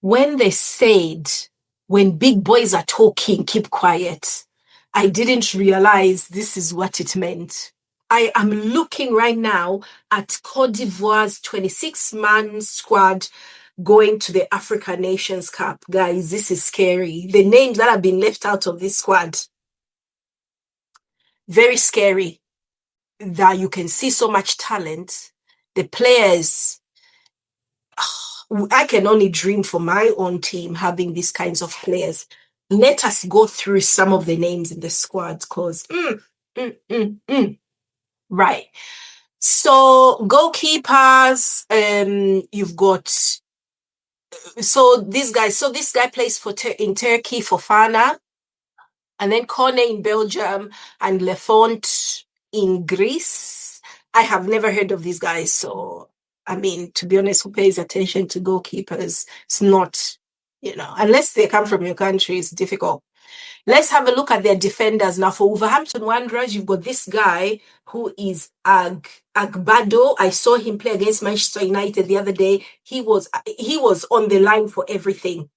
when they said, when big boys are talking, keep quiet, I didn't realize this is what it meant. I am looking right now at Cote d'Ivoire's 26-man squad going to the Africa Nations Cup. Guys, this is scary. The names that have been left out of this squad, very scary, that you can see so much talent. The players, I can only dream for my own team having these kinds of players. Let us go through some of the names in the squad because, right. So goalkeepers, you've got, this guy plays in Turkey, Fofana, and then Kone in Belgium and Lafont in Greece. I have never heard of these guys, so I mean, to be honest, who pays attention to goalkeepers? It's not, unless they come from your country, it's difficult. Let's have a look at their defenders. Now, for Wolverhampton Wanderers, you've got this guy who is Agbadou. I saw him play against Manchester United the other day. He was on the line for everything.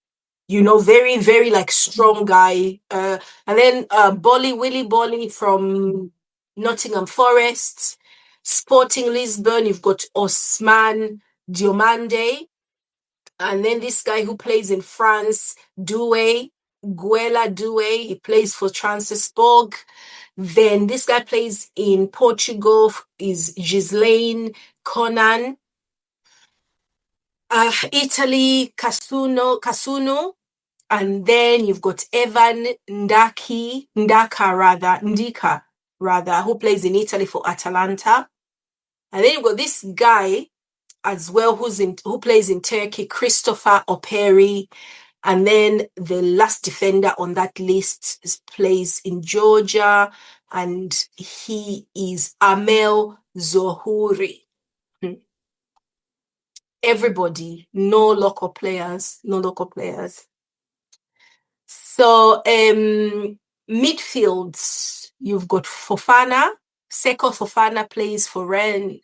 Very, very like strong guy. And then Willy Boly from Nottingham Forest. Sporting Lisbon, you've got Ousmane, Diomande. And then this guy who plays in France, Doue, Doue, he plays for Strasbourg. Then this guy plays in Portugal, is Ghislain, Konan. Italy, Kossounou. And then you've got Evan Ndika, who plays in Italy for Atalanta. And then you've got this guy as well who plays in Turkey, Christopher Operi. And then the last defender on that list plays in Georgia, and he is Amel Zohuri. Everybody, no local players. So midfields, you've got Fofana. Seko Fofana plays for Rennes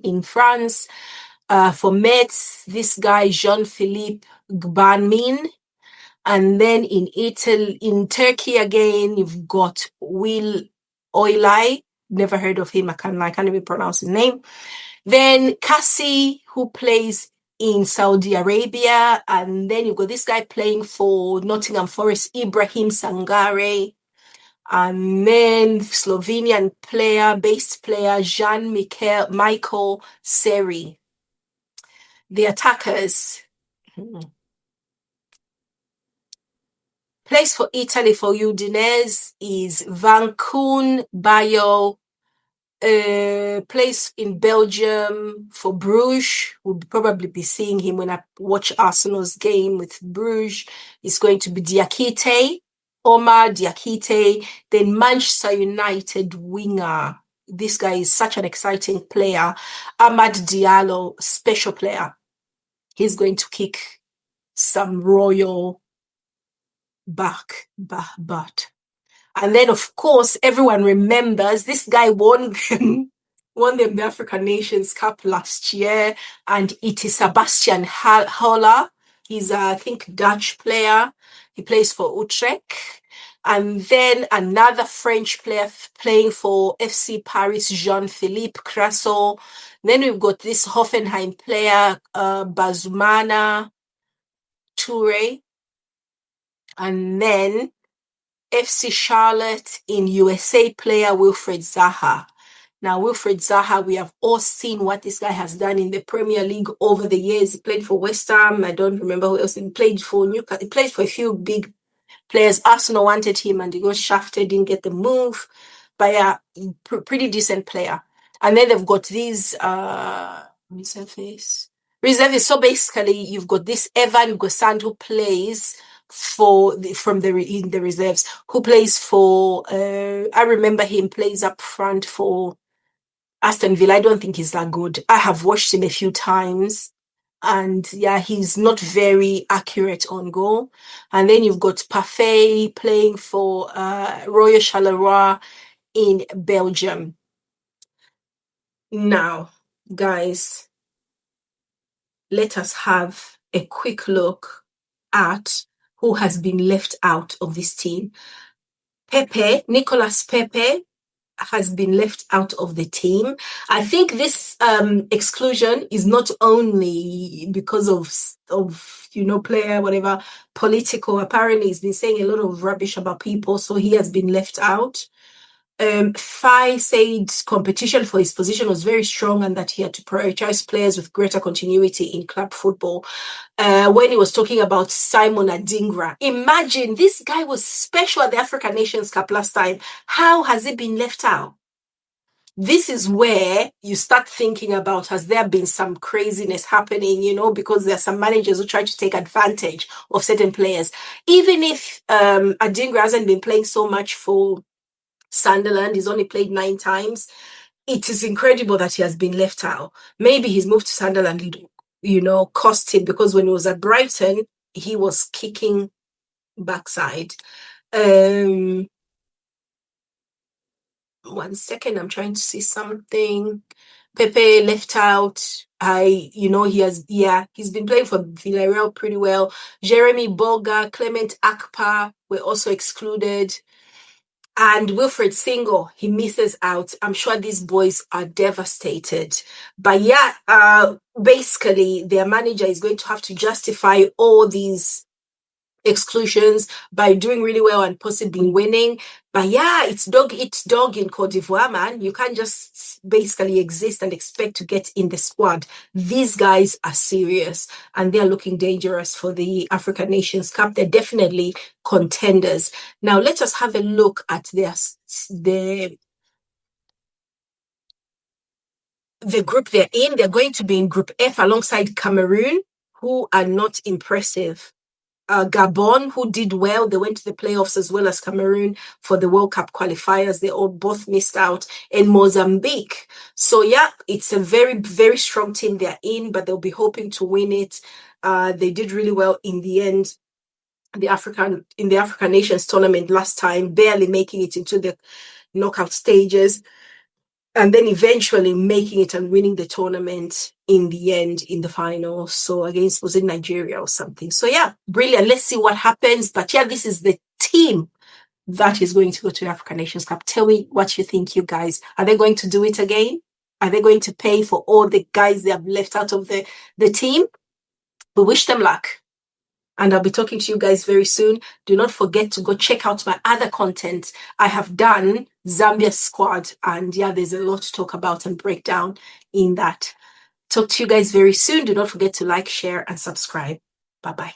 in France. For Metz, this guy Jean-Philippe Gbanmin. And then in Turkey again, you've got Willy. Never heard of him. I can't even pronounce his name. Then Kassi, who plays in Saudi Arabia. And then you've got this guy playing for Nottingham Forest, Ibrahim Sangare. And then Slovenian bass player, Michael Seri. The attackers. Plays for Italy for Udinese is Vancun Bayo. Plays in Belgium for Bruges. We'll probably be seeing him when I watch Arsenal's game with Bruges. It's going to be Omar Diakite. Then Manchester United winger. This guy is such an exciting player. Amad Diallo, special player. He's going to kick some royal butt. And then, of course, everyone remembers this guy won them the African Nations Cup last year, and it is Sebastian Haller. He's, I think, Dutch player. He plays for Utrecht. And then another French player playing for FC Paris, Jean-Philippe Crasso. Then we've got this Hoffenheim player, Bazumana Toure. And then FC Charlotte in USA player Wilfried Zaha. Now, Wilfried Zaha, we have all seen what this guy has done in the Premier League over the years. He played for West Ham. I don't remember who else. He played for Newcastle. He played for a few big players. Arsenal wanted him and he got shafted, didn't get the move. But yeah, pretty decent player. And then they've got these reservists. So basically, you've got this Evan Gosand who plays in the reserves, who plays for I remember him plays up front for Aston Villa. I don't think he's that good. I have watched him a few times, and yeah, he's not very accurate on goal. And then you've got Parfait playing for Royal Charleroi in Belgium. Now, guys, let us have a quick look at who has been left out of this team. Nicolas Pepe has been left out of the team. I think this exclusion is not only because of player, whatever, political. Apparently, he's been saying a lot of rubbish about people, so he has been left out. Fai said competition for his position was very strong and that he had to prioritize players with greater continuity in club football. When he was talking about Simon Adingra, imagine this guy was special at the African Nations Cup last time. How has he been left out? This is where you start thinking about, has there been some craziness happening, because there are some managers who try to take advantage of certain players. Even if Adingra hasn't been playing so much for Sunderland, he's only played 9 times. It is incredible that he has been left out. Maybe his move to Sunderland, cost him, because when he was at Brighton, he was kicking backside. 1 second, I'm trying to see something. Pepe left out. He's been playing for Villarreal pretty well. Jeremy Boga, Clement Akpa were also excluded. And Wilfred Singo, he misses out. I'm sure these boys are devastated. But basically, their manager is going to have to justify all these exclusions by doing really well and possibly winning. But it's dog eat dog in Cote d'Ivoire, man. You can't just basically exist and expect to get in the squad. These guys are serious and they're looking dangerous for the African Nations Cup. They're definitely contenders. Now let us have a look at the group they're in. They're going to be in Group F alongside Cameroon, who are not impressive. Gabon, who did well, they went to the playoffs, as well as Cameroon for the World Cup qualifiers. They all both missed out. And Mozambique. So it's a very, very strong team they're in, but they'll be hoping to win it. They did really well in the end. In the African Nations tournament last time, barely making it into the knockout stages, and then eventually making it and winning the tournament in the end in the final. So was it Nigeria or something? So brilliant. Let's see what happens. But this is the team that is going to go to the African Nations Cup. Tell me what you think, you guys. Are they going to do it again? Are they going to pay for all the guys they have left out of the team? We wish them luck. And I'll be talking to you guys very soon. Do not forget to go check out my other content. I have done Zambia squad, and there's a lot to talk about and break down in that. Talk to you guys very soon. Do not forget to like, share, and subscribe. Bye-bye.